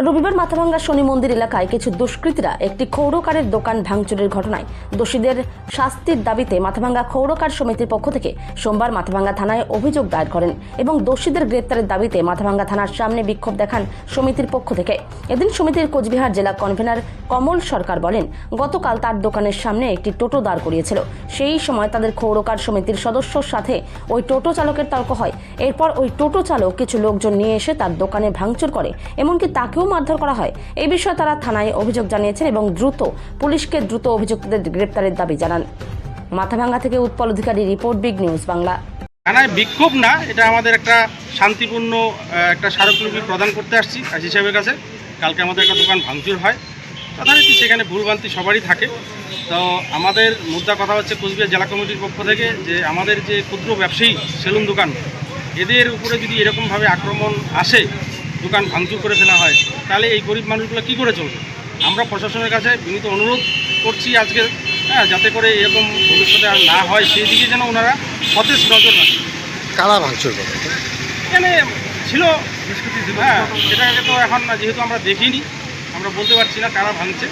রবিবার মাথাভাঙ্গা শনি মন্দির এলাকায় কিছু দুষ্কৃতীরা একটি ক্ষৌরকারের দোকান ভাঙচুরের ঘটনায় দোষীদের শাস্তির দাবিতে মাথাভাঙ্গা ক্ষৌরকার সমিতির পক্ষ থেকে সোমবার মাথাভাঙ্গা থানায় অভিযোগ দায়ের করেন এবং দোষীদের গ্রেপ্তারের দাবিতে মাথাভাঙ্গা থানার সামনে বিক্ষোভ দেখান সমিতির পক্ষ থেকে। এদিন সমিতির কোচবিহার জেলা কনভেনর কমল সরকার বলেন, গতকাল তার দোকানের সামনে একটি টোটো দাঁড় করিয়েছিল। সেই সময় তাদের ক্ষৌরকার সমিতির সদস্যর সাথে ওই টোটো চালকের তর্ক হয়। এরপর ওই টোটো চালক কিছু লোকজন নিয়ে এসে তার দোকানে ভাঙচুর করে, এমনকি তাকেও মারধর করা হয়। এই বিষয়ে তারা থানায় অভিযোগ জানিয়েছেন এবং পুলিশকে দ্রুত অভিযুক্তদের গ্রেপ্তারের দাবি জানান। মাথাভাঙ্গা থেকে উৎপল অধিকারী রিপোর্ট, বিগ নিউজ বাংলা। থানায় বিক্ষোভ না, এটা আমাদের একটা শান্তিপূর্ণ একটা স্মারকলিপি প্রদান করতে আসছি কাজী সাহেবের কাছে। কালকে আমাদের একটা দোকান ভাঙচুর হয়, যথারীতি সেখানে ভুলভ্রান্তি সবারই থাকে। তো আমাদের মুদ্রা কথা হচ্ছে কোচবিহার জেলা কমিটির পক্ষ থেকে যে আমাদের যে ক্ষুদ্র ব্যবসায়ী সেলুন দোকান, এদের উপরে যদি এরকমভাবে আক্রমণ আসে, দোকান ভাঙচুর করে ফেলা হয়, তাহলে এই গরিব মানুষগুলো কী করে চলবে? আমরা প্রশাসনের কাছে বিনীত অনুরোধ করছি আজকে, যাতে করে এরকম ভবিষ্যতে আর না হয়, সেই দিকে যেন ওনারা সতেজ নজর রাখেন। কারা ভাঙচুর করে? এখানে ছিল সেটাকে তো এখন যেহেতু আমরা দেখিনি, আমরা বলতে পারছি না কারা ভাঙছে।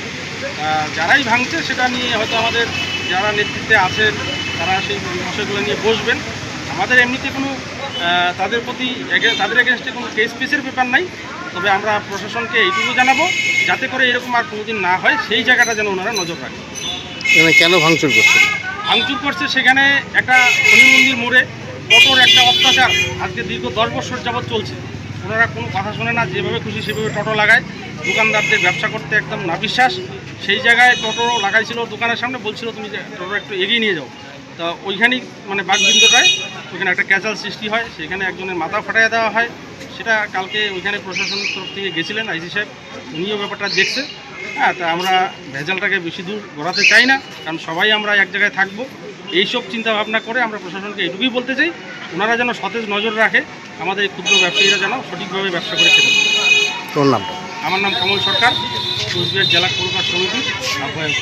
যারাই ভাঙছে সেটা নিয়ে হয়তো আমাদের যারা নেতৃত্বে আছেন তারা সেই বিষয়গুলো নিয়ে বসবেন। আমাদের এমনিতে কোনো তাদের প্রতি তাদের এগেনস্টে কোনো কেস পেসের ব্যাপার নাই, তবে আমরা প্রশাসনকে এইটুকু জানাবো যাতে করে এরকম আর কোনোদিন না হয়, সেই জায়গাটা যেন ওনারা নজর রাখেন। কেন ভাঙচুর করছে? ভাঙচুর করছে সেখানে একটা শনি মন্দির মোড়ে টোটোর একটা অত্যাচার আজকে দীর্ঘ 10 বছর যাবৎ চলছে। ওনারা কোনো কথা শোনে না, যেভাবে খুশি সেভাবে টোটো লাগায়, দোকানদারদের ব্যবসা করতে একদম নাবিশ্বাস। সেই জায়গায় টোটো লাগাইছিল দোকানের সামনে, বলছিল তুমি টোটো একটু এগিয়ে নিয়ে যাও। তা ওইখানেই মানে বাগবিন্দুটায় ওইখানে একটা ক্যাচাল সৃষ্টি হয়, সেখানে একজনের মাথা ফাটাইয়া দেওয়া হয়। সেটা কালকে ওইখানে প্রশাসনের তরফ থেকে গেছিলেন আইসি সাহেব, উনিও ব্যাপারটা দেখছে। তা আমরা ভেজালটাকে বেশি দূর গড়াতে চাই না, কারণ সবাই আমরা এক জায়গায় থাকবো। এইসব চিন্তাভাবনা করে আমরা প্রশাসনকে এটুকুই বলতে চাই, ওনারা যেন সতেজ নজর রাখে, আমাদের এই ক্ষুদ্র ব্যবসায়ীরা যেন সঠিকভাবে ব্যবসা করে খেতে পারে। তোর নাম? আমার নাম কমল সরকার, কোচবিহার জেলা ক্ষৌরকার সমিতির আহ্বায়ক।